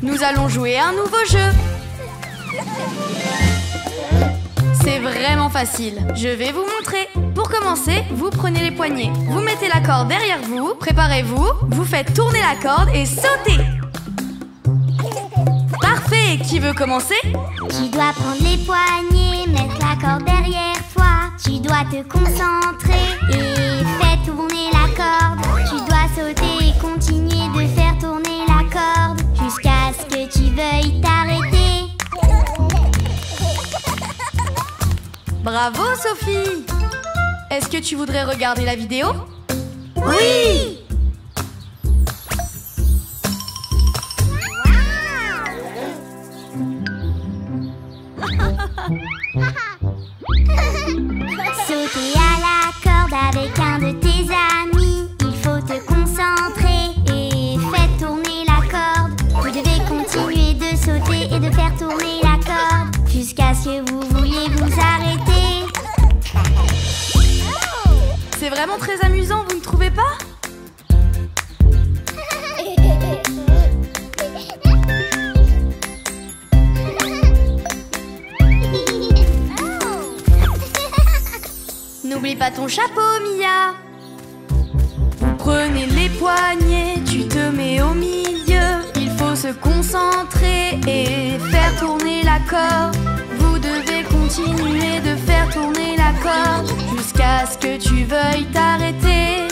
Nous allons jouer à un nouveau jeu. C'est vraiment facile. Je vais vous montrer. Pour commencer, vous prenez les poignets. Vous mettez la corde derrière vous. Préparez-vous. Vous faites tourner la corde et sautez. Parfait. Qui veut commencer? Tu dois prendre les poignets, mettre la corde derrière toi. Tu dois te concentrer et faire tourner la corde. Tu dois sauter et continuer de faire tourner la corde jusqu'à ce que tu veuilles t'arrêter. Bravo Sophie! Est-ce que tu voudrais regarder la vidéo? Oui! Sauter à la corde avec un de tes amis. Il faut te concentrer et faire tourner la corde. Vous devez continuer de sauter et de faire tourner la corde jusqu'à ce que vous vouliez vous arrêter. C'est vraiment très amusant, vous ne trouvez pas? N'oublie pas ton chapeau, Mia. Vous prenez les poignets, tu te mets au milieu. Il faut se concentrer et faire tourner la corde. Vous devez continuer de faire tourner la corde jusqu'à ce que tu veuilles t'arrêter.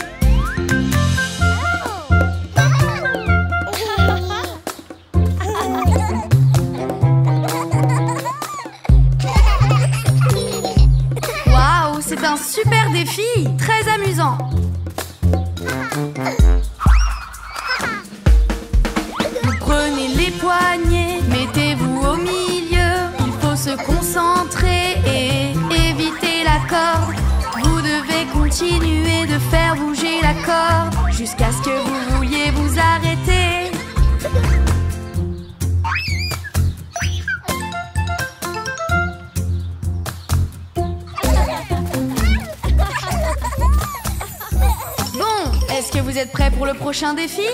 Waouh, c'est un super défi, très amusant. Vous prenez les poignets, mettez-vous au milieu. Il faut se concentrer et éviter la corde. Vous devez continuer de faire bouger la corde jusqu'à ce que vous vouliez vous arrêter. Bon, est-ce que vous êtes prêts pour le prochain défi?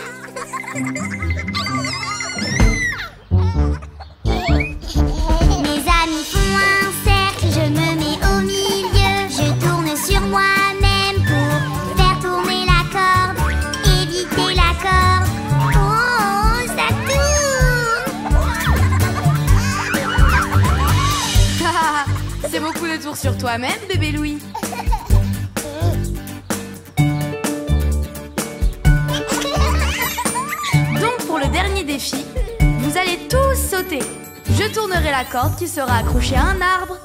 Mes amis font un cercle, je me mets au milieu. Je tourne sur moi-même pour faire tourner la corde, éviter la corde. Oh, ça tourne! C'est beaucoup de tours sur toi-même, bébé Louis. Donc pour le dernier défi, vous allez tous sauter. Je tournerai la corde qui sera accrochée à un arbre.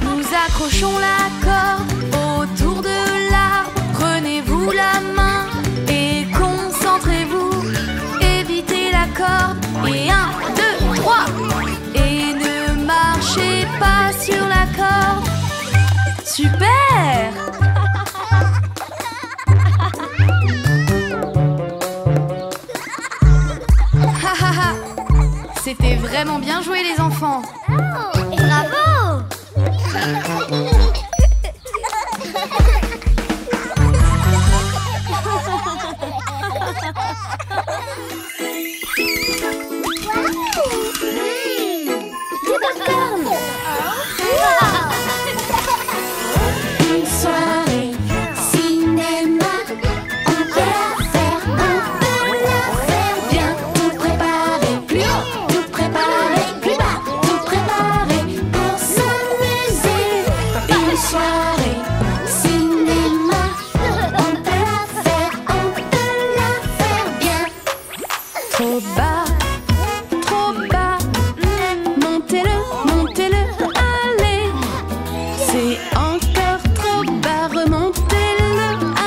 Nous accrochons la corde autour de l'arbre. Prenez-vous la main et concentrez-vous. Évitez la corde. Et 1, 2, 3. Et ne marchez pas sur la corde. Super! C'était vraiment bien joué les enfants. Bravo! Une soirée cinéma, on peut la faire, bien. Tout préparer, plus haut, tout préparer, plus bas, tout préparer pour s'amuser. Une soirée cinéma, on peut la faire bien. Trop bas, montez-le, montez-le, allez. C'est encore trop bas, remontez-le,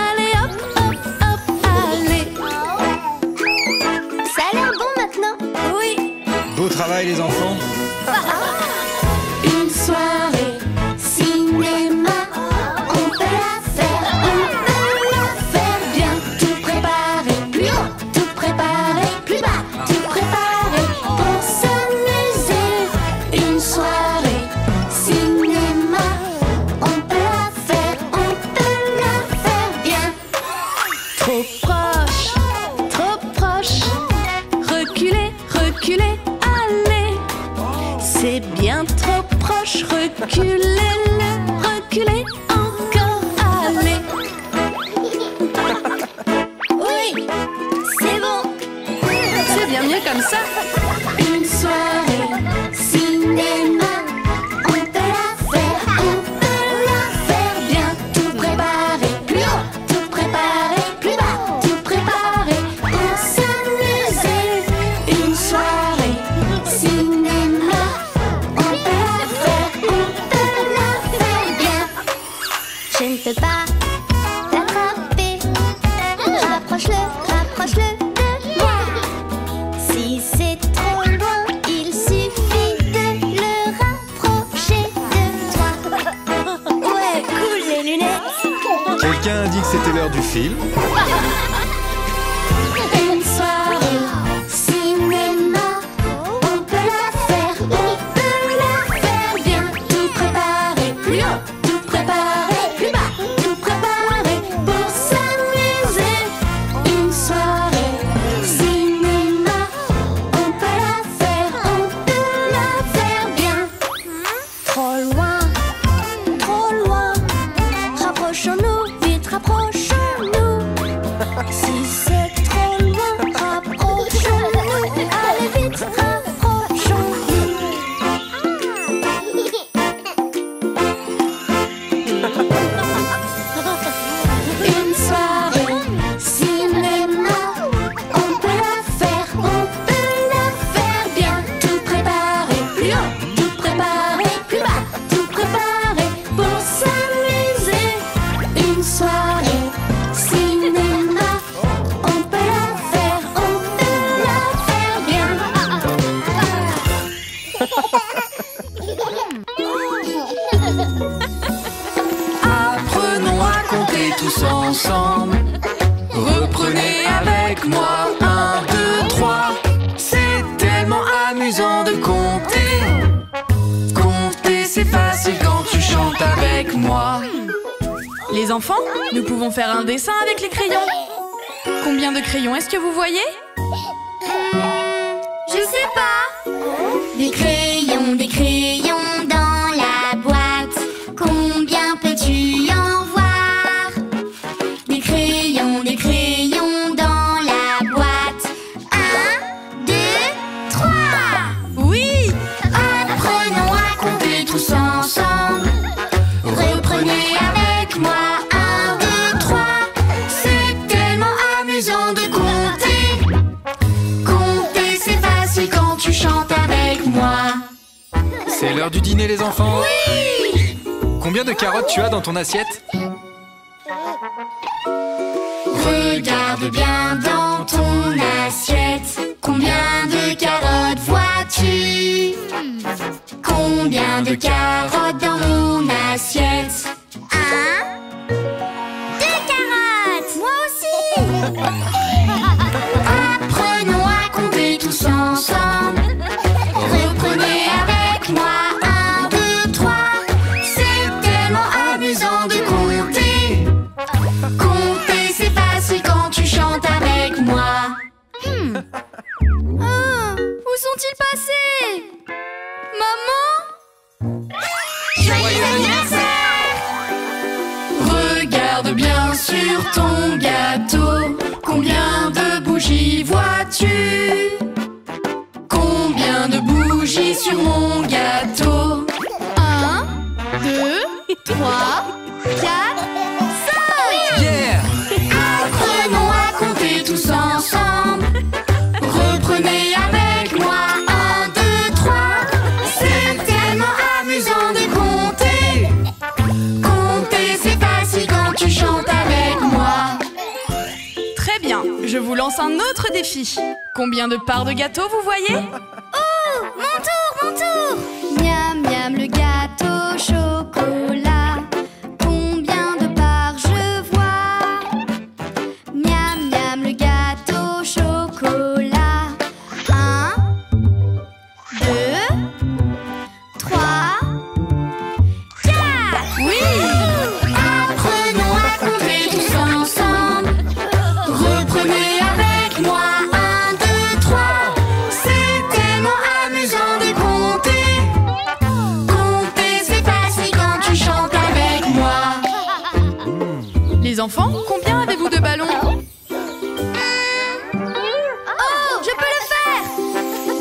allez hop, hop, hop, allez. Ça a l'air bon maintenant. Oui. Beau travail les enfants. Une soirée cinéma, on peut la faire bien. Tout préparer, plus haut, tout préparer, plus bas, tout préparer pour s'amuser. Une soirée cinéma, on peut la faire bien. Trop proche, c'est bien trop proche. Reculez-le, reculez encore, allez. Oui, c'est bon. C'est bien mieux comme ça. Une soirée cinéma, on peut la faire bien. Tout préparer, plus haut, tout préparer, plus bas, tout préparer pour s'amuser. Une soirée cinéma, on peut la faire bien. Je ne peux pas l'attraper. Rapproche-le de moi. Si c'est trop loin, il suffit de le rapprocher de toi. Ouais, cool les lunettes. Quelqu'un a dit que c'était l'heure du film. Une soirée cinéma, on peut la faire bien. Tout préparer, plus haut, tout préparer, plus bas, tout préparer pour s'amuser. Une soirée cinéma, on peut la faire bien. Trop loin. Rapprochons-nous, vite rapprochons-nous. Si c'est trop loin, rapprochons-nous. Allez vite, rapprochons-nous. Une soirée cinéma, on peut la faire bien. Tout préparer, plus haut, tout préparer, plus bas, tout préparer pour s'amuser. Une soirée cinéma, on peut la faire bien. Apprenons à compter tous ensemble. Reprenez avec moi 1, 2, 3. C'est tellement amusant de compter. Compter c'est facile quand tu chantes avec moi. Les enfants, nous pouvons faire un dessin avec les crayons. Combien de crayons est-ce que vous voyez? Je sais pas. Des crayons dans la boîte. Combien peux-tu en voir? Des crayons dans la boîte. 1, 2, 3. Oui! Apprenons à compter tous ensemble. Reprenez avec moi. 1, 2, 3. C'est tellement amusant de compter. Compter c'est facile quand tu chantes avec moi. C'est l'heure du dîner, les enfants. Oui! Combien de carottes tu as dans ton assiette? Regarde bien dans ton assiette. Combien de carottes vois-tu? Combien de carottes dans mon assiette? 1, 2 carottes. Moi aussi. Apprenons à compter tous ensemble. Reprenez avec moi. 1, 2, 3. C'est tellement amusant de compter. Compter c'est facile quand tu chantes avec moi. Où sont-ils passés? Maman? Joyeux anniversaire. Regarde bien sur ton gâteau. Combien de bougies vois-tu? Combien de bougies sur mon gâteau? 1, 2, 3, 4, 5. Yeah! Apprenons à compter tous ensemble. Reprenez avec moi. 1, 2, 3. C'est tellement amusant de compter. Compter c'est facile quand tu chantes avec moi. Très bien, je vous lance un autre défi. Combien de parts de gâteau vous voyez? Oh, mon tour. Miam, miam, le gâteau chocolat. Combien de parts je vois? Miam, miam, le gâteau chocolat. 1, 2, 3, 4. Oui! Apprenons à compter tous ensemble. Reprenez avec moi. 1, 2, 3. C'est tellement amusant de compter. enfants, combien avez-vous de ballons? Oh, je peux le faire!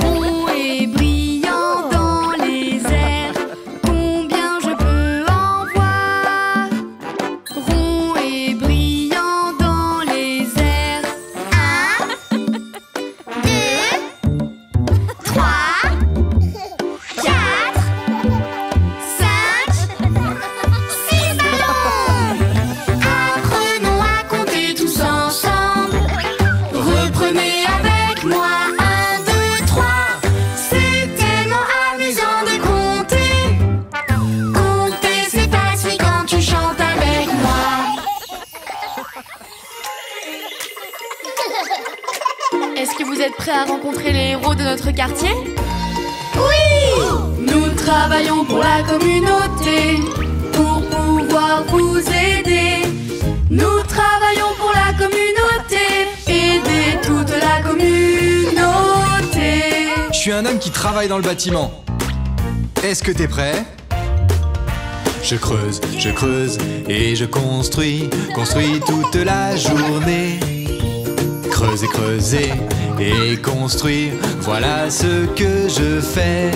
Rond et brillant dans les airs, combien je peux en voir? Rond et brillant dans les airs. 1, 2, 3, 4, 5, 6 ballons! Apprenons à compter tous ensemble. Reprenez avec moi. 1, 2, 3. C'est tellement amusant de compter. Compter, c'est facile quand tu chantes avec moi. Est-ce que vous êtes prêts à rencontrer les héros de notre quartier? Oui! Nous travaillons pour la communauté, pour pouvoir vous aider. Nous travaillons pour la communauté, aider toute la communauté. Je suis un homme qui travaille dans le bâtiment. Est-ce que t'es prêt? Je creuse et je construis toute la journée. Creuser et construire, voilà ce que je fais.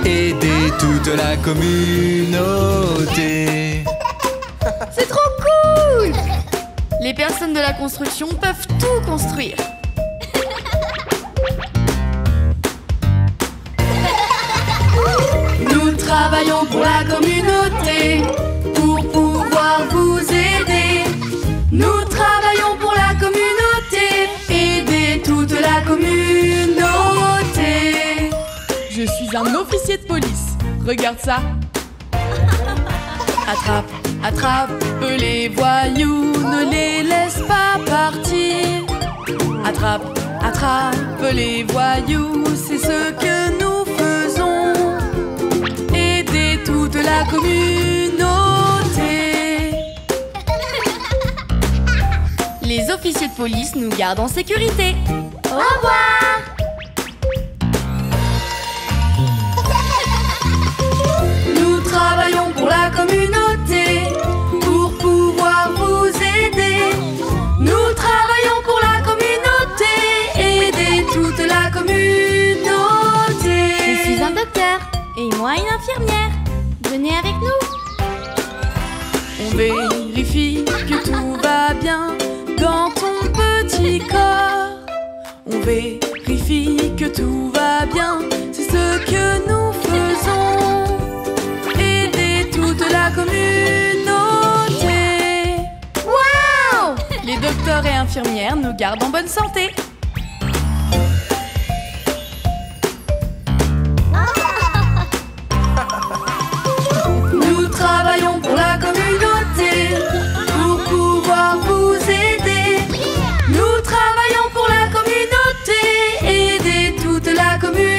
Aider toute la communauté. C'est trop cool! Les personnes de la construction peuvent tout construire. Nous travaillons pour la communauté, pour pouvoir vous aider. Nous travaillons pour la communauté, aider toute la communauté. Je suis un officier de police. Regarde ça. Attrape, attrape les voyous, ne les laisse pas partir. Attrape, attrape les voyous, c'est ce que nous faisons. Aider toute la communauté. Les officiers de police nous gardent en sécurité. Au revoir! Nous travaillons pour la communauté, pour pouvoir vous aider. Nous travaillons pour la communauté, aider toute la communauté. Je suis un docteur et moi une infirmière. Venez avec nous. On vérifie que tout va bien dans ton petit corps. On vérifie que tout va bien, c'est ce que nous faisons. Aider toute la communauté. Waouh! Les docteurs et infirmières nous gardent en bonne santé. Nous travaillons pour la communauté, pour pouvoir vous aider. Nous travaillons pour la communauté, aider toute la communauté.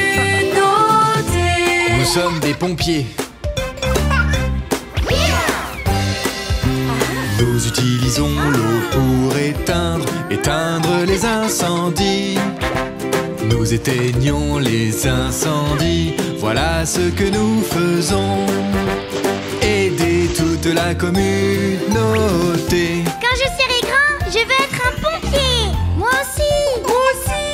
Nous sommes des pompiers. Nous utilisons l'eau pour éteindre les incendies. Nous éteignons les incendies, voilà ce que nous faisons. Aider toute la communauté. Quand je serai grand, je veux être un pompier. Moi aussi. Moi aussi.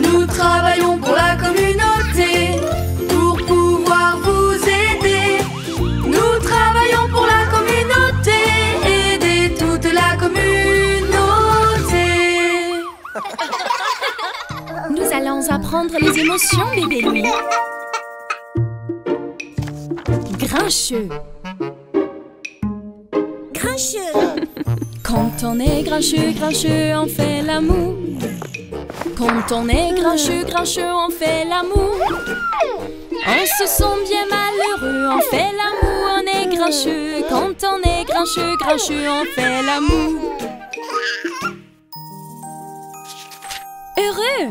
Nous travaillons pour la communauté, pour pouvoir vous aider. Nous travaillons pour la communauté, aider toute la communauté. Nous allons apprendre les émotions, bébé Louis. Grincheux. Grincheux. Quand on est grincheux, grincheux, on fait l'amour. Quand on est grincheux, grincheux, on fait l'amour. On se sent bien malheureux, on fait l'amour, on est grincheux. Quand on est grincheux, grincheux, on fait l'amour. Heureux.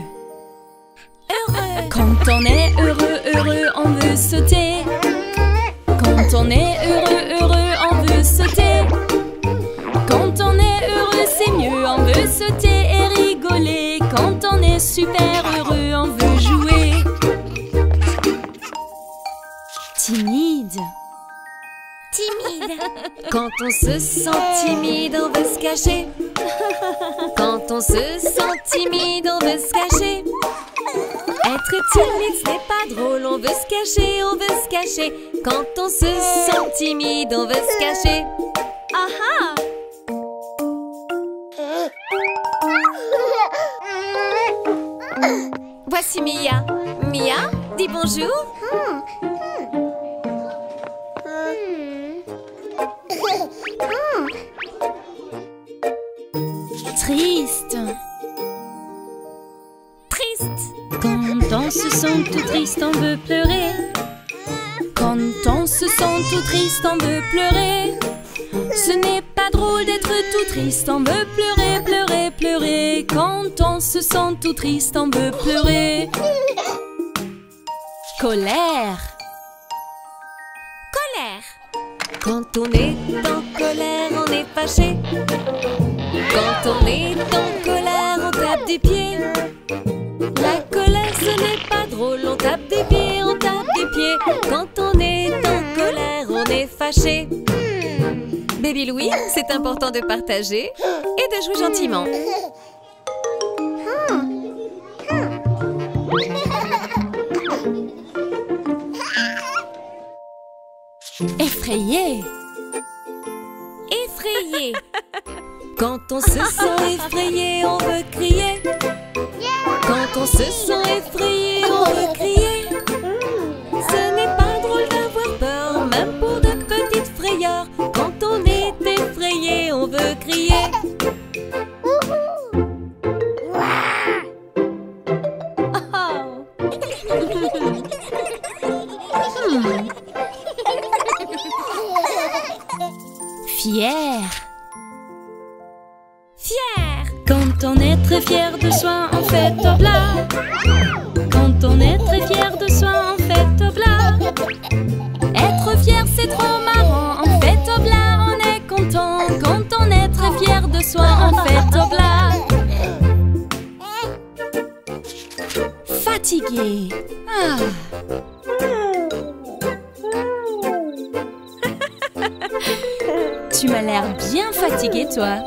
Heureux. Quand on est heureux, heureux, on veut sauter. Quand on est heureux, heureux, on veut sauter. Quand on est heureux, c'est mieux, on veut sauter et rigoler. Quand on est super heureux, on veut jouer. Quand on se sent timide, on veut se cacher. Quand on se sent timide, on veut se cacher. Être timide, ce n'est pas drôle, on veut se cacher, on veut se cacher. Quand on se sent timide, on veut se cacher. Ah ah! Voici Mia. Mia, dis bonjour. Triste. Triste. Quand on se sent tout triste, on veut pleurer. Quand on se sent tout triste, on veut pleurer. Ce n'est pas drôle d'être tout triste, on veut pleurer, pleurer, pleurer. Quand on se sent tout triste, on veut pleurer. Colère. Colère. Quand on est en colère, on est fâché. Quand on est en colère, on tape des pieds. La colère, ce n'est pas drôle, on tape des pieds, on tape des pieds. Quand on est en colère, on est fâché. Baby Louie, c'est important de partager et de jouer gentiment. Effrayé. Effrayé. Quand on se sent effrayé, on veut crier. Quand on se sent effrayé, on veut crier. Ce n'est pas drôle d'avoir peur, même pour de petites frayeurs. Quand on est effrayé, on veut crier. Fier. Fier. Quand on est très fier de soi, on fait oblat. Quand on est très fier de soi, on fait oblat. Être fier, c'est trop marrant. On fait oblat, on est content. Quand on est très fier de soi, on fait oblat. Fatigué. Ah. Tu m'as l'air bien fatigué, toi.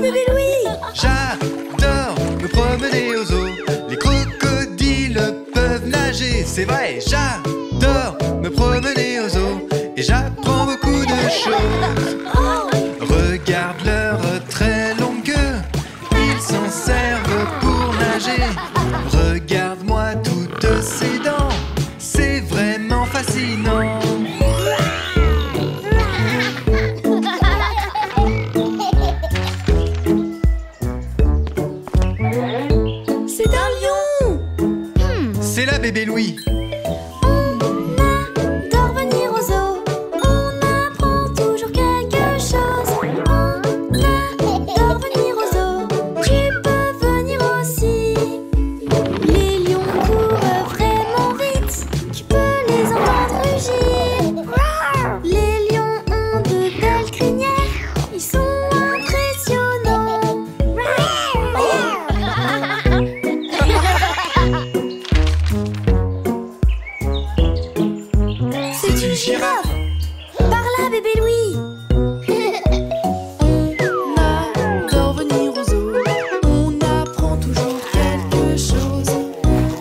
bébé Louis! J'adore me promener aux eaux. Les crocodiles peuvent nager, c'est vrai. J'adore me promener aux eaux et j'apprends beaucoup de choses. Regarde leur très longue queue, ils s'en servent pour nager. Regarde-moi toutes ces dents, c'est vraiment fascinant. C'est un lion! C'est la bébé Louis. Adore venir aux eaux, on apprend toujours quelque chose. On adore venir aux eaux, tu peux venir aussi. Les lions courent vraiment vite, tu peux les entendre rugir. Les lions ont de belles crinières, ils sont impressionnants. C'est une girafe. Par là, bébé Louis. On adore venir aux eaux, on apprend toujours quelque chose.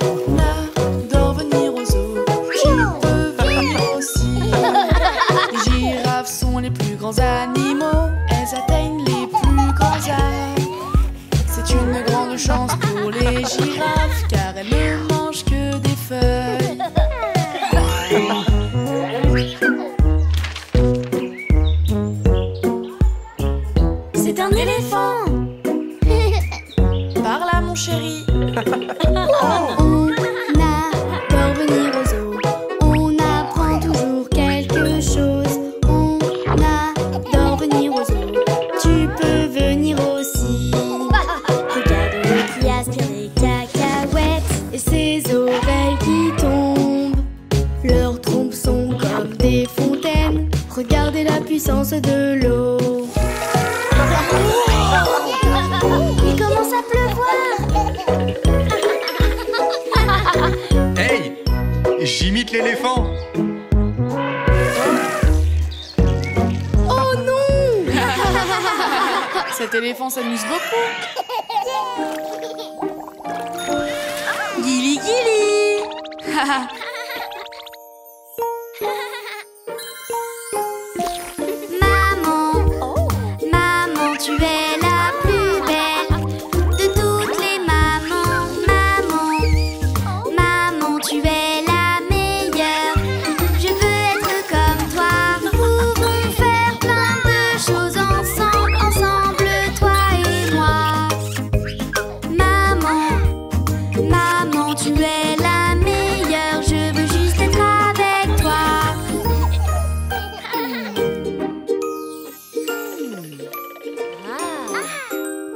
On adore venir aux eaux, tu peux venir aussi. Les girafes sont les plus grands animaux, elles atteignent les plus grands arbres. C'est une grande chance pour les girafes, car elles ne mangent que des feuilles. C'est un éléphant. Par là, mon chéri. On adore venir aux eaux, on apprend toujours quelque chose. On adore venir aux eaux, tu peux venir aussi. Regarde qui aspire des cacahuètes et ses oreilles qui tombent. Leurs trompes sont comme des fontaines, regardez la puissance de l'eau. Il commence à pleuvoir. Hey, j'imite l'éléphant. Oh non! Cet éléphant s'amuse beaucoup. Guili guili. Maman, tu es la plus belle de toutes les mamans. Maman, tu es la meilleure. Je veux être comme toi. Nous pouvons faire plein de choses ensemble, toi et moi. Maman, tu es la meilleure. Je veux juste être avec toi.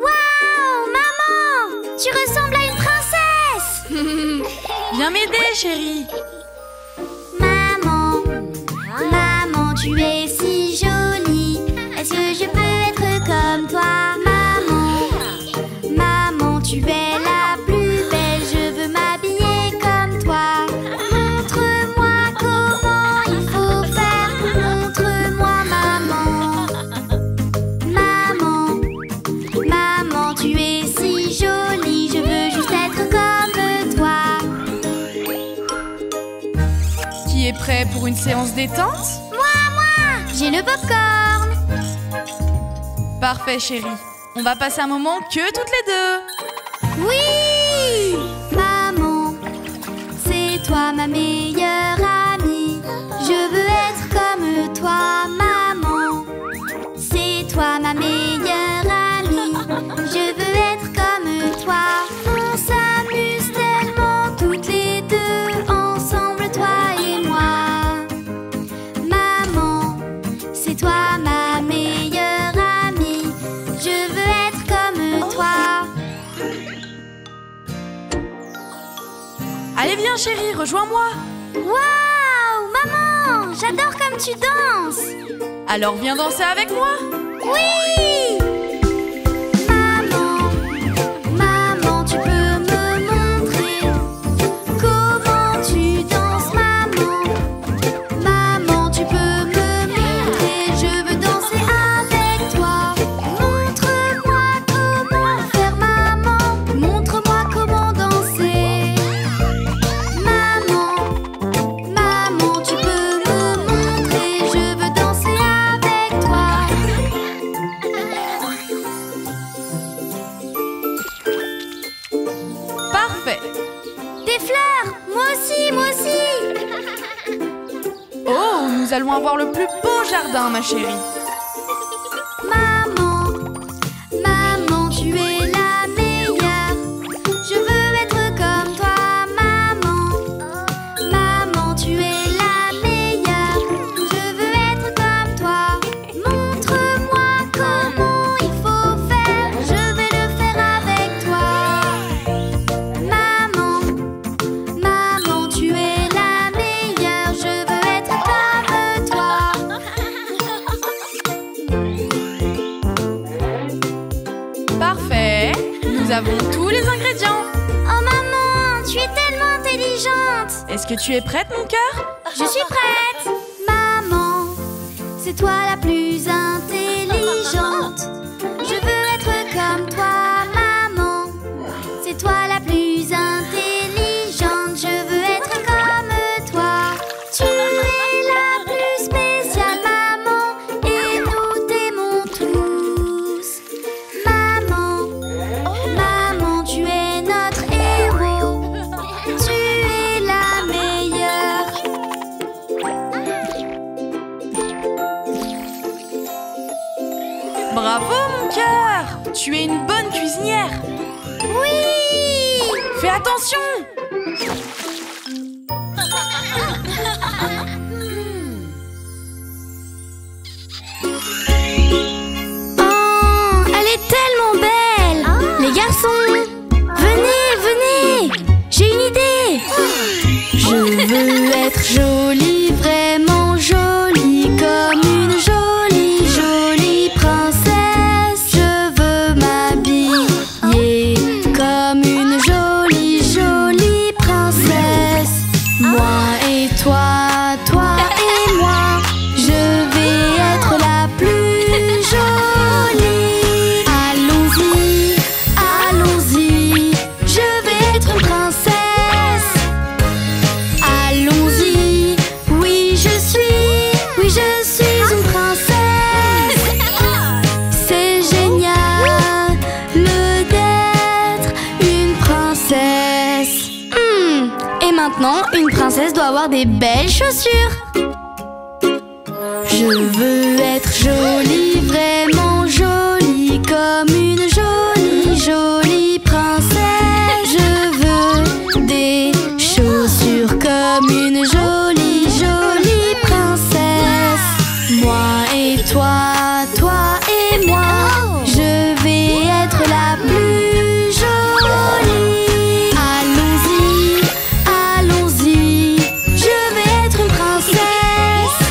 Waouh, maman, tu ressembles à une princesse. Viens m'aider, chérie. Maman, tu es si jolie. Est-ce que je peux être comme toi, maman, tu es la plus belle. Je veux m'habiller comme toi. Montre-moi comment il faut faire. Montre-moi, maman, tu es si jolie. Je veux juste être comme toi. Qui est prêt pour une séance détente? Moi, j'ai le popcorn. Parfait, chérie. On va passer un moment que toutes les deux. Oui! Maman, c'est toi ma meilleure amie. Je veux être comme toi, maman. C'est toi ma meilleure amie. Je veux être comme toi. On s'amuse tellement toutes les deux, ensemble, toi et moi. Maman, c'est toi ma meilleure amie. Je veux être comme toi. Allez, viens, chérie, rejoins-moi. Waouh, maman, j'adore comme tu danses. Alors, viens danser avec moi. Oui! Maman, tu peux me montrer comment tu danses, maman, tu peux me montrer. Je veux danser avec toi. Montre-moi allons avoir le plus beau jardin, ma chérie. Maman, maman, tu es la meilleure. Je veux être comme toi, maman. Maman, tu es la meilleure. Je veux être comme toi. Montre-moi comment il faut faire. Je vais le faire avec toi. Maman, maman, tu es la meilleure. Je veux être comme toi. Parfait, nous avons tous les ingrédients. Oh maman, tu es tellement intelligente. Est-ce que tu es prête, mon cœur? Je suis prête. Maman, c'est toi la plus intelligente. Je veux être comme toi, maman. C'est toi la plus intelligente. Je veux être comme toi. Tu es la plus spéciale, maman, et nous t'aimons tous. Maman, maman, tu es notre héros. Tu es la meilleure. Bravo, mon cœur! Tu es une bonne cuisinière. Oui! Fais attention! Oh, elle est tellement belle! Les garçons, venez, venez! J'ai une idée! Je veux être jolie, vraiment jolie, comme une jolie, jolie princesse. Je veux m'habiller comme une jolie, jolie princesse. Moi et toi, toi et moi, je vais être la plus jolie. Allons-y, allons-y, je vais être une princesse. Allons-y, oui je suis une princesse. C'est génial d'être une princesse. Et maintenant, une princesse doit avoir des belles chaussures. Je veux être jolie, vraiment jolie, comme une jolie, jolie princesse. Je veux des chaussures comme une jolie, jolie princesse. Moi et toi, toi et moi, je vais être la plus jolie. Allons-y, allons-y, je vais être une princesse.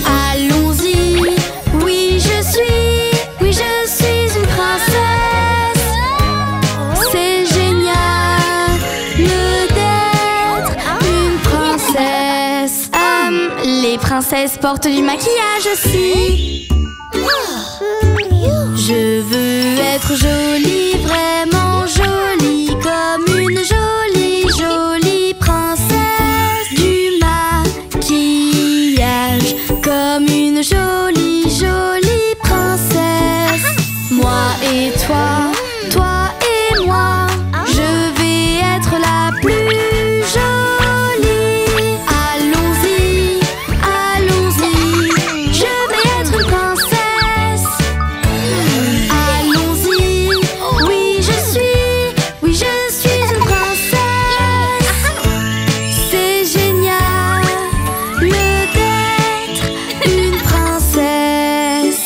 Allons-y, oui je suis une princesse. C'est génial d'être une princesse. Les princesses portent du maquillage aussi. Je veux être jolie, vraiment jolie, comme une jolie, jolie princesse. Du maquillage, comme une jolie, jolie princesse. Moi et toi, toi et moi, je vais être la plus jolie. Allons-y, allons-y, je vais être une princesse. Allons-y, oui je suis une princesse. C'est génial d'être une princesse.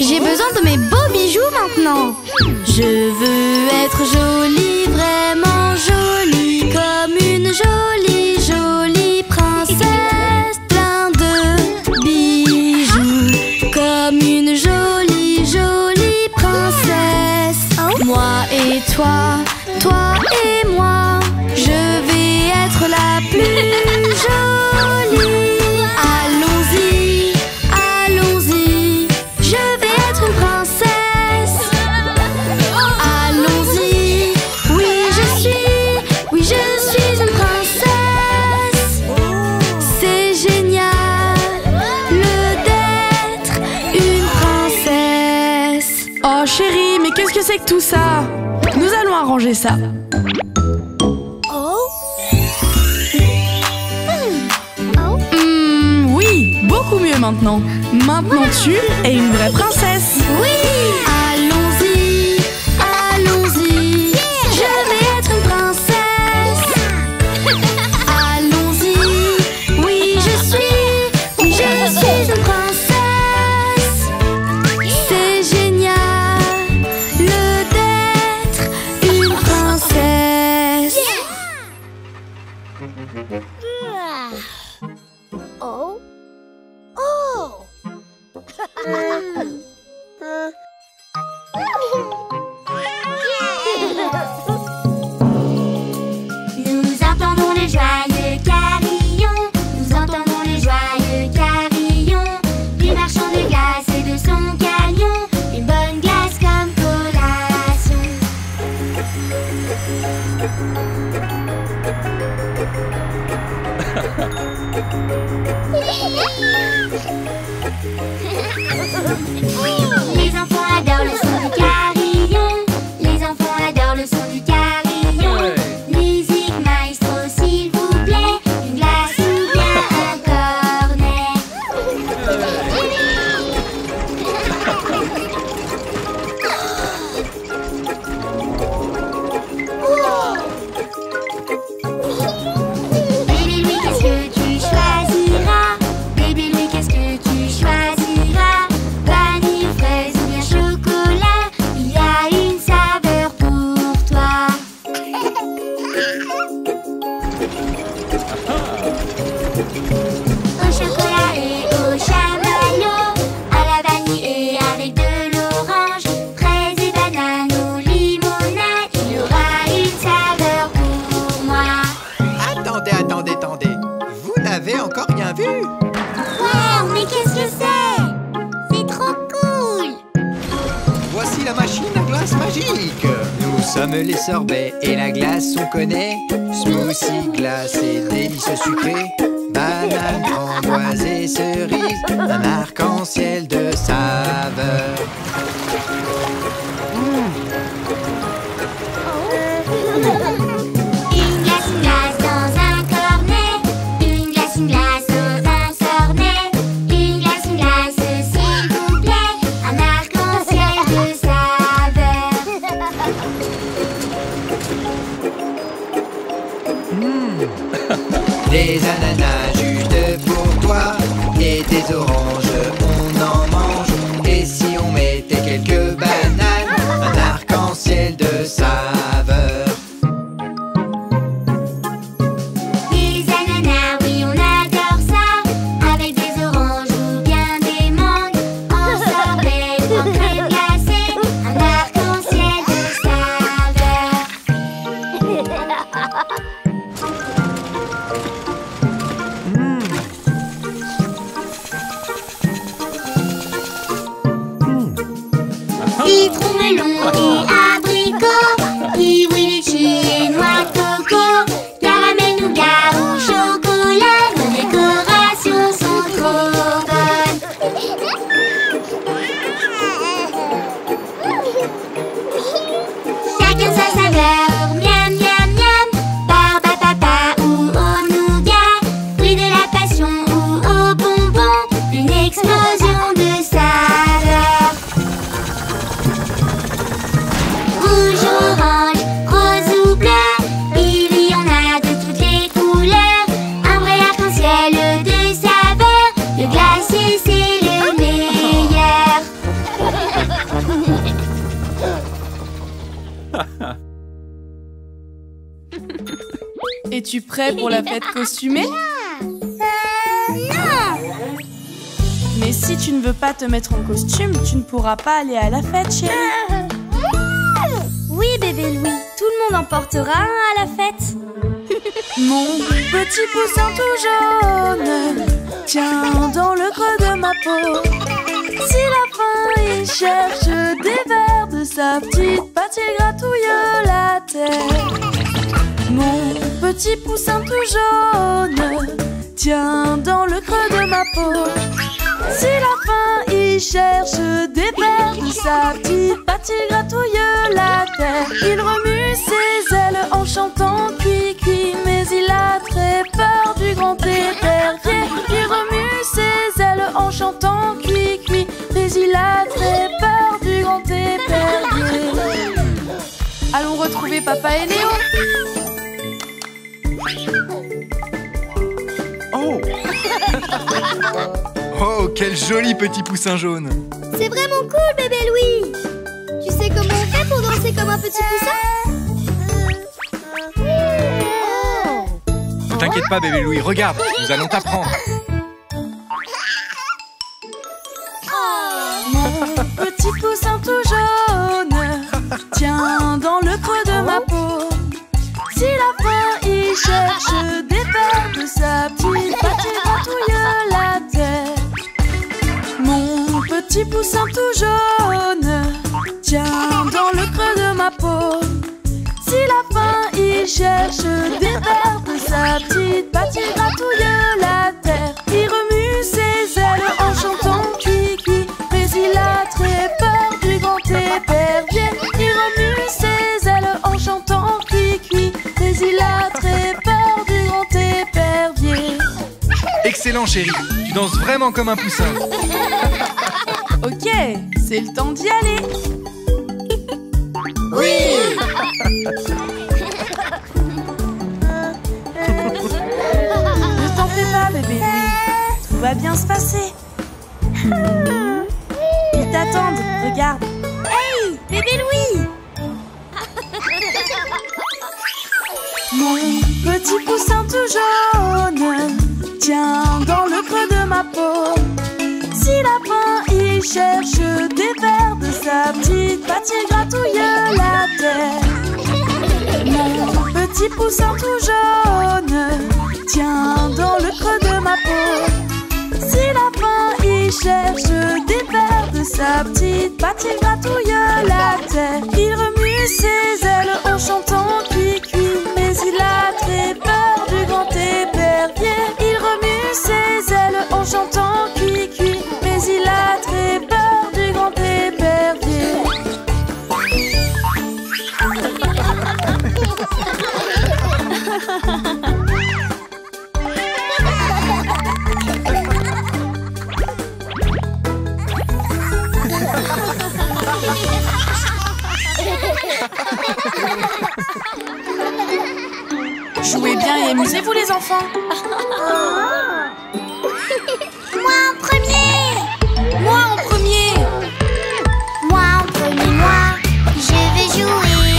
J'ai besoin de mes beaux bijoux maintenant. Je veux être jolie, vraiment jolie, comme une jolie, jolie princesse. Plein de bijoux, comme une jolie, jolie princesse. Moi et toi, toi et moi, je vais être la plus jolie. Allons-y, allons-y, je vais être une princesse. Allons-y, oui je suis une princesse. C'est génial d'être une princesse. Oh chérie, mais qu'est-ce que c'est que tout ça? Nous allons arranger ça. maintenant. Maintenant tu es une vraie princesse. Oui! Allons-y, allons-y, je vais être une princesse. Allons-y, oui je suis une princesse. C'est génial d'être une princesse. Oh. Nous entendons le joyeux carillon, nous entendons le joyeux carillon du marchand de glace et de son camion, une bonne glace comme collation. Les enfants adorent le son du carillon, les enfants adorent le son du carillon. Musique maestro s'il vous plaît, une glace ou bien un cornet. Bébé Louis, qu'est-ce que tu choisiras? Bébé Louis, qu'est-ce que tu choisiras? Vanille, fraise ou bien chocolat, il y a une saveur pour toi. Au chocolat et au chamallow, à la vanille et avec de l'orange, fraises et bananes ou limonade, il y aura une saveur pour moi. Attendez. Vous n'avez encore rien vu? Wow, mais qu'est-ce que c'est? C'est trop cool! Voici la machine à glace magique. Nous sommes les sorbets et la glace on connaît. Smoothie, glace et délices sucrés. Banane, framboise et cerise. Un arc-en-ciel de saveurs. Une glace dans un cornet, une glace dans un cornet, une glace s'il vous plaît, un arc-en-ciel de saveurs. Des ananas juste pour toi. Et des oranges, on en mange. Et si on mettait quelques bananes, un arc-en-ciel de saveurs. Des ananas, oui on adore ça, avec des oranges ou bien des mangues, en sorbet ou en crème glacée, un arc-en-ciel de saveurs. Citron, melon et abricot, kiwi, litchi et noix de coco, caramel, nougat ou chocolat, nos décorations sont trop bonnes. Chacun sa saveur, miam miam miam, barbe à papa ou au nougat, fruit de la passion ou au bonbon, une explosion de saveurs. Rouge, orange, rose ou bleu, il y en a de toutes les couleurs, un vrai arc-en-ciel de saveurs, le glacier c'est le meilleur. Es-tu prêt pour la fête costumée? Non. Mais si tu ne veux pas te mettre en costume, tu ne pourras pas aller à la fête, chérie. Oui bébé Louis, tout le monde en portera un à la fête. Mon petit poussin tout jaune, tiens dans le creux de ma peau. Si la faim il cherche des vers de sa petite patte, il gratouille la terre. Mon petit poussin tout jaune, tiens dans le creux de ma peau. Si la faim il cherche des vers de sa petite patte, il gratouille la terre. Il remue ses ailes en chantant cui-cui, mais il a très peur du grand épervier. Il remue ses ailes en chantant chantant cui cui. Mais il a très peur du grand épervier. Allons retrouver Papa et Léo. Oh! Oh, quel joli petit poussin jaune! C'est vraiment cool, bébé Louis. Tu sais comment on fait pour danser comme un petit poussin? Ne t'inquiète pas, bébé Louis, regarde, nous allons t'apprendre. Mon petit poussin tout jaune tient dans le creux de ma peau. Si la faim il cherche des vers de sa petite patte, il gratouille la terre. Mon petit poussin tout jaune tient dans le creux de ma peau. Si la faim il cherche des vers de sa petite patte, il gratouille la terre. Il remue ses ailes en chantant cui cui. Mais il a très peur du grand épervier. Il remue ses ailes en chantant cui cui. Mais il a très peur du grand épervier. Excellent, chérie, tu danses vraiment comme un poussin. Ok, c'est le temps d'y aller. Oui. Ne t'en fais pas, bébé Louis. Tout va bien se passer. Ils t'attendent, regarde. Hey, bébé Louis. Mon petit poussin tout jaune tient dans le creux de ma peau. Si la faim il cherche des vers de sa petite patte, il gratouille la terre. Mon petit poussin tout jaune tient dans le creux de ma peau. Si la faim il cherche des vers de sa petite patte, il gratouille la terre. Il remue ses ailes en chantant cui cui. Mais il a très peur du grand épervier. Il remue ses ailes en chantant cui cui. Mais il a très peur du grand épervier. Jouez bien et amusez-vous les enfants. Moi en premier. Moi en premier. Moi en premier, moi. Je veux jouer.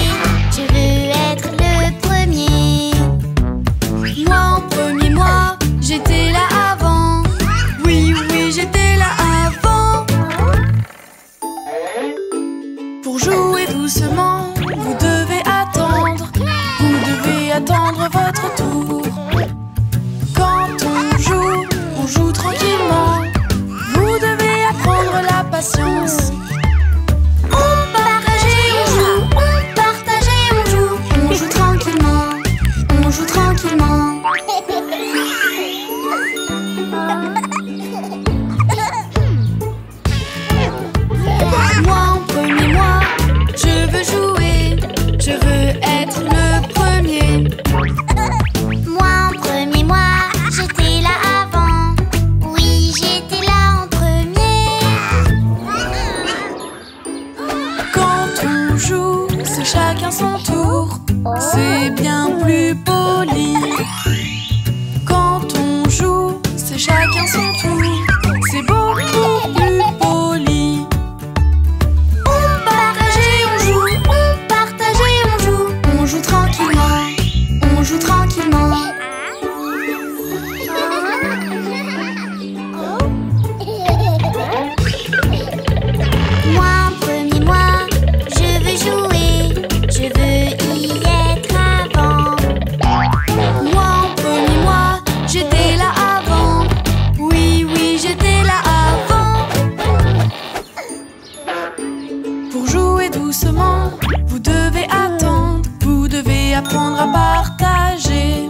Je veux être le premier. Moi en premier, moi. J'étais là avant. Oui, oui, j'étais là avant. Pour jouer doucement, vous devez attendre. Vous devez attendre votre tour. Quand on joue tranquillement. Vous devez apprendre la patience. On partage et on joue. On partage et on joue. On joue tranquillement. On joue tranquillement. Moi en premier, moi, je veux jouer. Je veux être le premier. Moi en premier, moi. J'étais là avant. Oui, j'étais là en premier. Quand on joue, c'est chacun son tour. C'est bien plus poli. Quand on joue, c'est chacun son tour. C'est beaucoup plus poli. On partage et on joue. On partage et on joue. On joue tranquillement. On joue tranquillement. Moi en premier, moi. Je veux jouer. Je veux y être avant. Moi en premier, moi, j'étais là avant. Oui, oui, j'étais là avant. Pour jouer doucement, vous devez attendre. Vous devez apprendre à partager.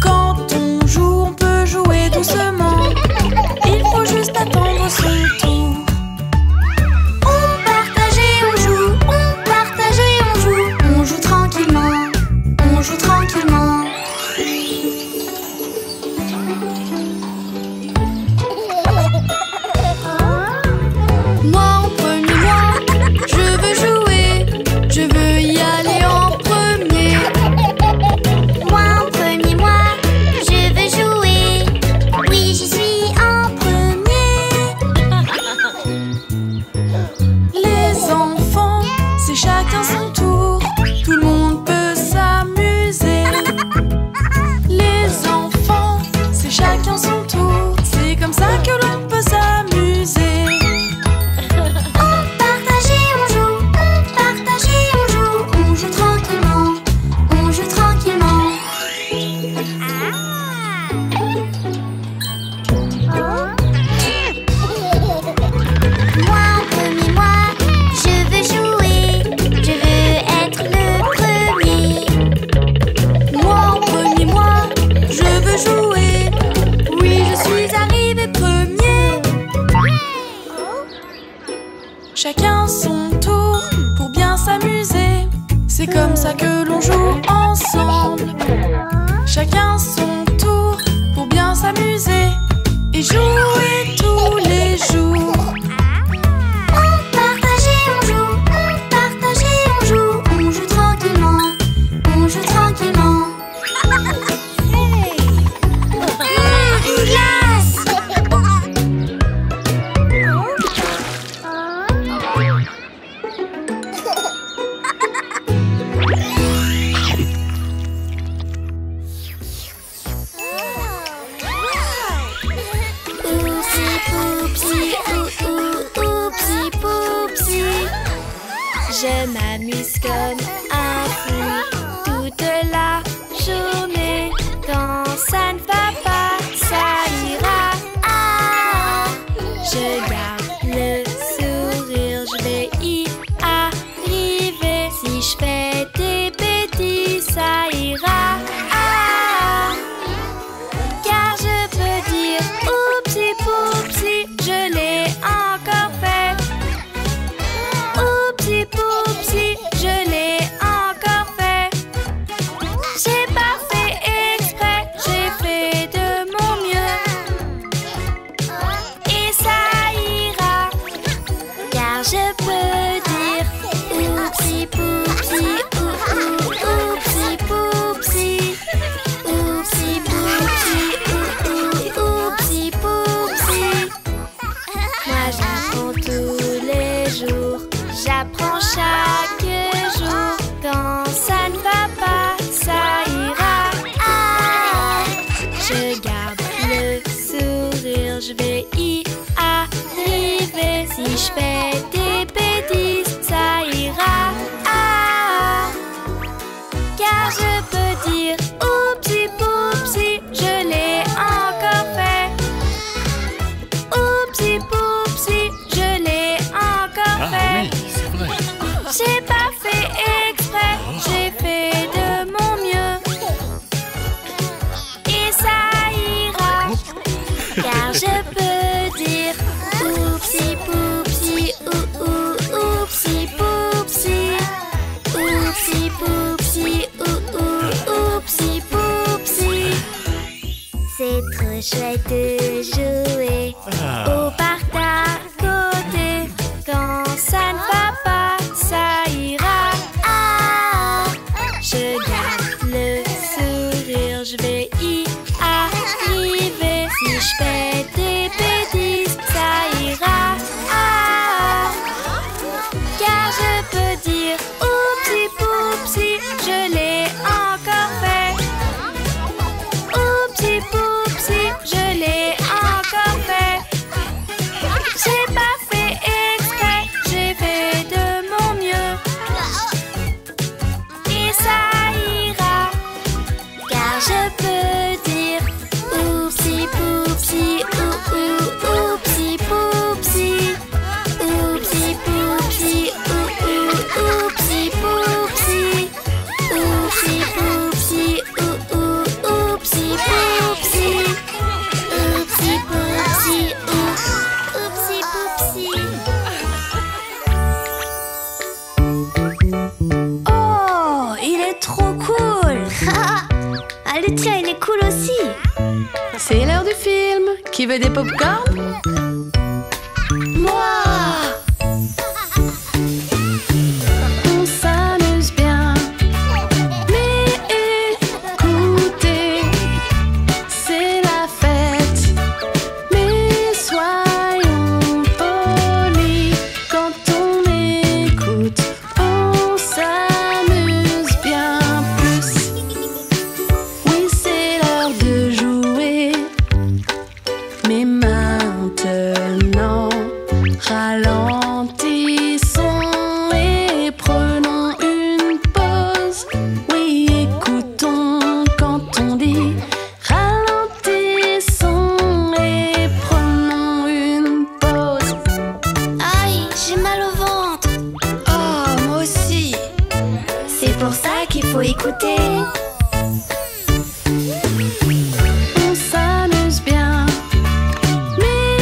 Quand on joue, on peut jouer doucement. Il faut juste attendre son tour. On partage et on joue. On partage et on joue. On joue tranquillement. On joue tranquillement. son tour pour bien s'amuser. C'est comme ça que l'on joue ensemble. Chacun son tour pour bien s'amuser et jouer tous les jours. On partage et on joue, on partage et on joue tranquillement, on joue tranquillement. Une glace! Je m'amuse comme un fou toute la journée. Quand ça ne va pas, ça ira. Ah, je garde le sourire, je vais y arriver. Si je fais des bêtises, ça ira. Ah, car je peux dire oupsi poupsi, je l'ai encore fait. Oupsi poupsi, je l'ai encore fait. J'ai pas fait exprès, j'ai fait de mon mieux. Et ça ira, car je peux dire oupsi poupsi, oupsi poupsi, oupsi poupsi, oupsi poupsi. Moi j'apprends tous les jours, j'apprends chaque jour. Quand ça ne va pas, ça ira. Ah, je garde le sourire, je vais y arriver. Si je fais des bêtises, ça ira. Ah, car je peux dire oupsi poupsi, je l'ai encore fait. Oupsi poupsi, je l'ai encore fait. J'ai pas fait exprès, j'ai fait de mon mieux. Et ça ira, car je peux dire oupsi poupsi, oupsi poupsi, oupsi poupsi, oupsi poupsi. C'est trop chouette de jouer au parc d'à côté. Quand ça ne va pas, ça ira. Ah, je garde le sourire, je vais y arriver. Si je fais des bêtises, ça ira. Ah, car je peux dire oupsi poupsi, je l'ai encore fait. Oupsi poupsi, je l'ai encore fait. J'ai pas fait exprès, j'ai fait de mon mieux. Et ça ira, car je peux dire oupsi poupsi, oupsi poupsi, oupsi poupsi, oupsi poupsi, oupsi poupsi, oupsi poupsi, oupsi poupsi, oupsi poupsi. Oh, il est trop cool. Ah, le tien, il est cool aussi. C'est l'heure du film. Qui veut des pop-corn? Moi, On s'amuse bien, mais écoutez, c'est la fête. Mais soyons polis quand on écoute. On s'amuse bien plus. Oui, c'est l'heure de jouer. Mais maintenant, ralentissons et prenons une pause. Oui, écoutons quand on dit ralentissons et prenons une pause. Aïe, j'ai mal au ventre. oh, moi aussi. C'est pour ça qu'il faut écouter. On s'amuse bien, mais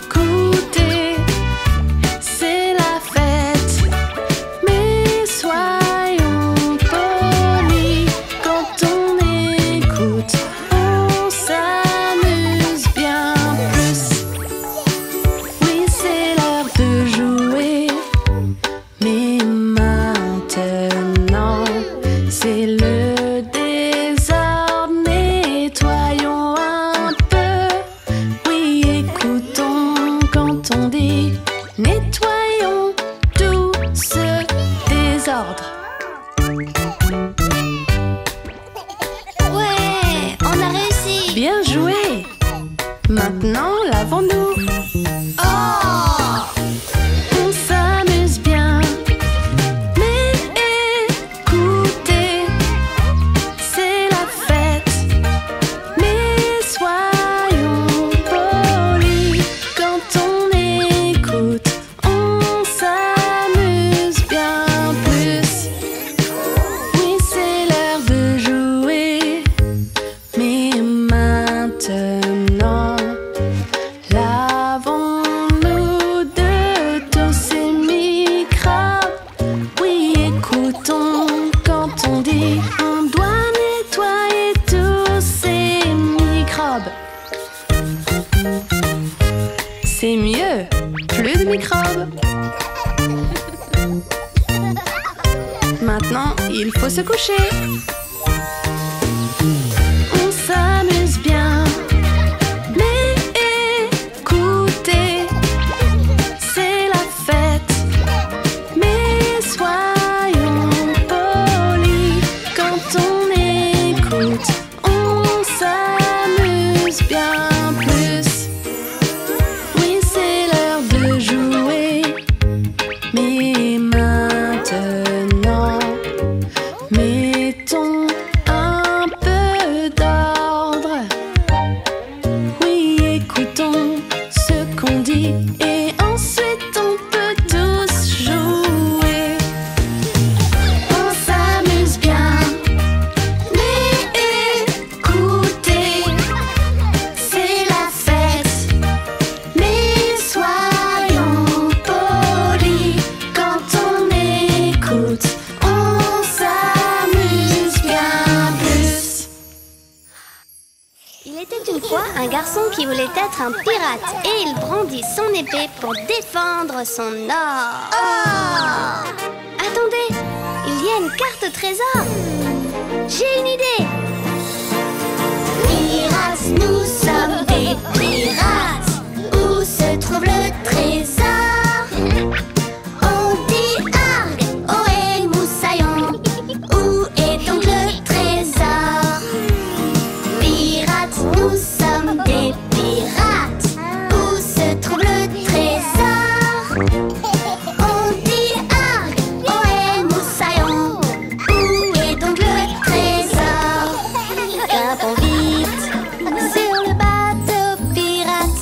écoutez, c'est la fête. d'ordre. Ouais, on a réussi. Bien joué. Maintenant, lavons-nous. Oh! On s'amuse bien. Mais écoutez, c'est la fête. Mais soyons polis. Quand on écoute, on s'amuse bien plus. Oui, c'est l'heure de jouer. Mais maintenant, lavons-nous de tous ces microbes. Oui, écoutons quand on dit on doit nettoyer tous ces microbes. C'est mieux, plus de microbes. Maintenant, il faut se coucher. On s'amuse bien. Mais écoutez, c'est la fête. Mais soyons polis. Quand on écoute, on s'amuse bien plus. Oui, c'est l'heure de jouer. Mais maintenant, mettons un peu d'ordre. Oui, écoutons ce qu'on dit et ensuite on peut tous jouer. On s'amuse bien, mais écoutez, c'est la fête. Mais soyons polis quand on écoute, on s'amuse bien plus. Il était une fois un garçon qui voulait être un pirate et il brandit son épée pour défendre son or. Oh! Attendez, il y a une carte trésor. J'ai une idée. Pirates, nous sommes des pirates. Où se trouve le trésor? On dit argue, ohé, moussaillon. Où est donc le trésor? Pirates, nous sommes des pirates. Où se trouve le trésor? On dit argue, ohé, moussaillon. Où est donc le trésor? Grimpons vite sur le bateau pirate.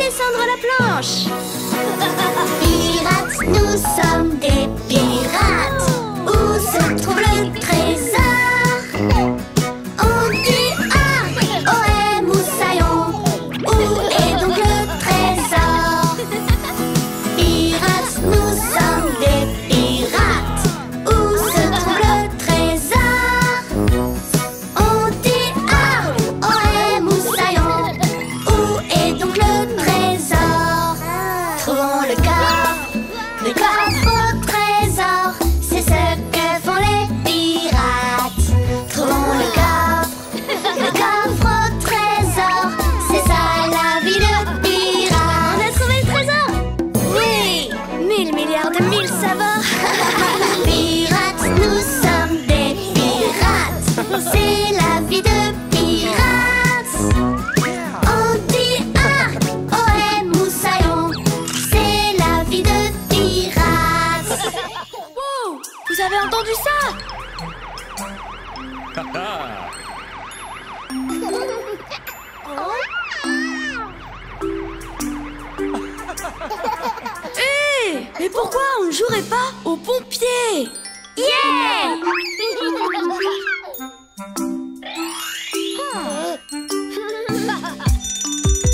descendre la planche. Pirates, nous sommes des pirates. Où se trouve le trésor? On dit A-O-M moussaillon. Où est donc le trésor? Pirates, nous sommes des pirates. Où se trouve le trésor? On dit A-O-M moussaillon. Où est donc le trésor? Trouvons le coffre au trésor. C'est ce que font les pirates. Trouvons le coffre au trésor. C'est ça la vie de pirate. On a trouvé le trésor? Oui, 1000 milliards de 1000 savants. Pirates, nous sommes des pirates. C'est la vie de pirates. On dit A-O-M moussaillon. C'est la vie de pirates. Wow, vous avez entendu ça? Hé, mais pourquoi on ne jouerait pas aux pompiers? Yeah!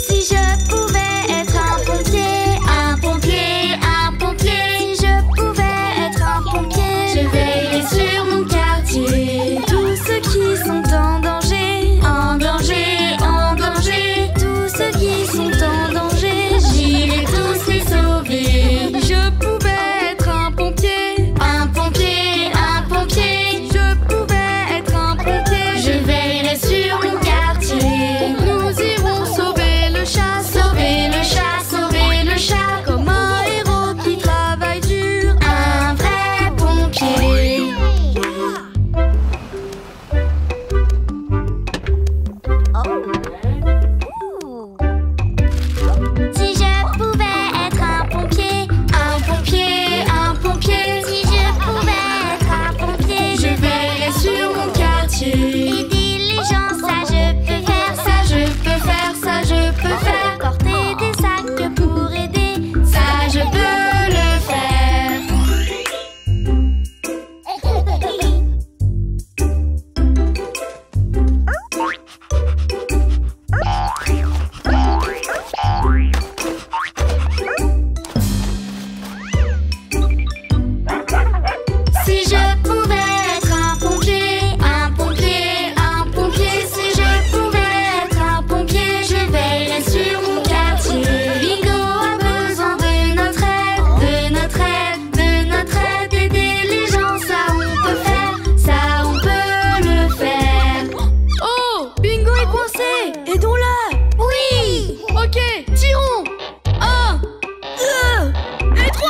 Si je pouvais être un pompier, un pompier, un pompier. Si je pouvais être un pompier, je veillerais sur mon quartier. Tous ceux qui sont en danger, en danger, en danger. Tous ceux qui sont en danger, j'irais tous les sauver. Je pouvais être un pompier, un pompier, un pompier. Je pouvais être un pompier, je veillerais sur mon quartier. Nous irons sauver le chat, sauver le chat, sauver le chat. Comme un héros qui travaille dur, un vrai pompier. Si je pouvais être un pompier, Un pompier, un pompier. si je pouvais être un pompier, Je veillerais sur mon quartier. aider les gens, ça je peux faire, Ça je peux faire, ça je peux faire. porter des sacs pour aider, Ça je peux le faire. Si je pouvais être un pompier, un pompier, un pompier. Si je pouvais être un pompier, je veillerais sur mon quartier. Bingo a besoin de notre aide, de notre aide, de notre aide. Aider les gens, ça on peut faire, ça on peut le faire. Oh, Bingo est coincé, aidons-le. Oui! Ok, tirons. 1, 2 et 3.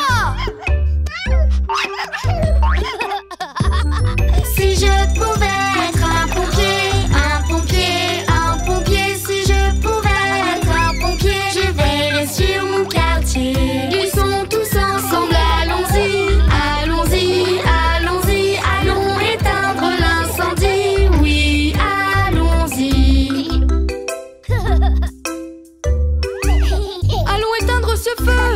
Si je pouvais être un pompier, un pompier, un pompier. Si je pouvais être un pompier, je veillerais sur mon quartier. Ils sont tous ensemble, allons-y, allons-y, allons-y. Allons éteindre l'incendie, oui, allons-y. Allons éteindre ce feu.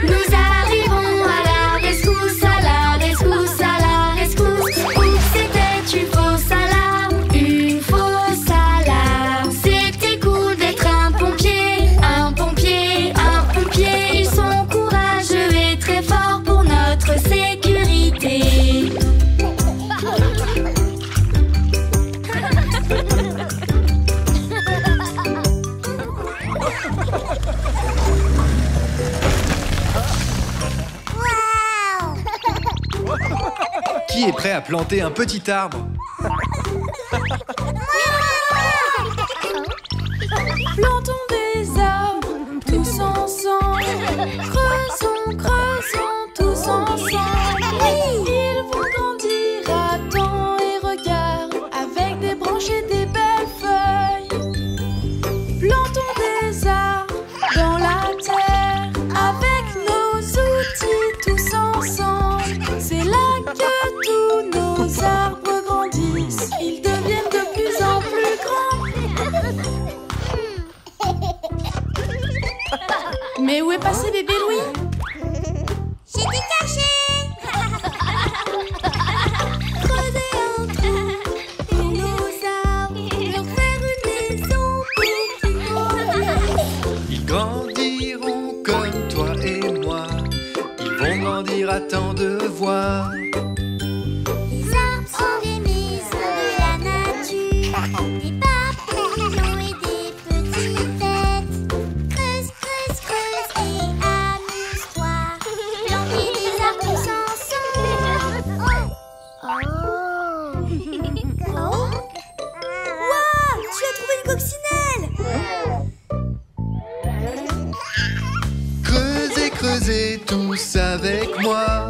Nous arrivons à la rescousse, à la rescousse, à la rescousse. Oups, c'était une fausse alarme, une fausse alarme. C'était cool d'être un pompier, un pompier, un pompier. Ils sont courageux et très forts pour notre sécurité. Qui est prêt à planter un petit arbre? Plantons des arbres tous ensemble. Creusons, creusons tous ensemble. Ils vont grandir à temps et regarde, avec des branches et des belles feuilles. Plantons des arbres dans la terre, avec nos outils tous ensemble. C'est là que tous nos arbres grandissent. Ils deviennent de plus en plus grands. Waouh, tu as trouvé une coccinelle! Creusez, creusez tous avec moi.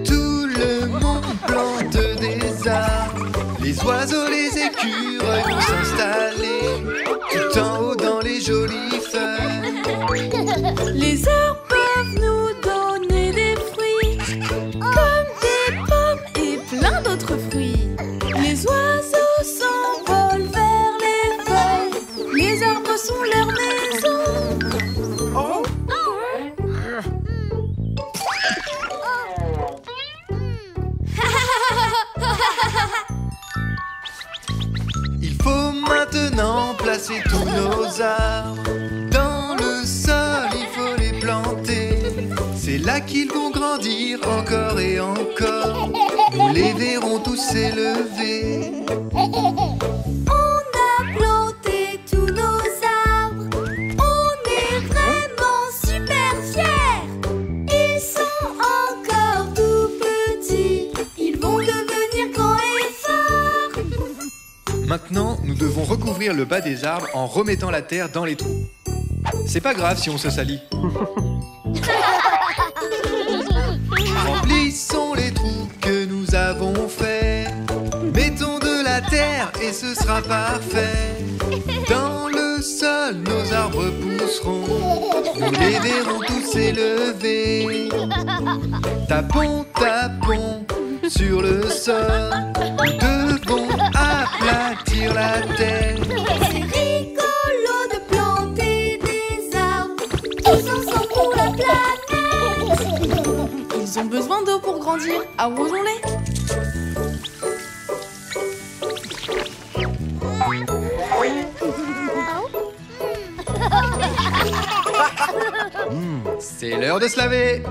Tout le monde plante des arbres. Les oiseaux, les écureuils vont s'installer tout en haut dans les jolies feuilles. Les arbres peuvent nous donner des fruits, comme des pommes et plein d'autres fruits. Les oiseaux s'envolent vers les feuilles, les arbres sont leur maison. Il faut maintenant placer tous nos arbres dans le sol, il faut les planter. C'est là qu'ils vont grandir encore et encore. Nous les verrons tous s'élever. On a planté tous nos arbres. On est vraiment super fiers. Ils sont encore tout petits. Ils vont devenir grands et forts. Maintenant, nous devons recouvrir le bas des arbres en remettant la terre dans les trous. C'est pas grave si on se salit. Remplissons les trous que nous avons faits. Mettons de la terre et ce sera parfait. Dans le sol, nos arbres pousseront. Nous les verrons tous s'élever. Tapons, tapons sur le sol. Nous devons aplatir la terre. C'est rigolo de planter des arbres. Tous ensemble pour la planète. Ils ont besoin d'eau pour grandir, arrosons-les. C'est l'heure de se laver.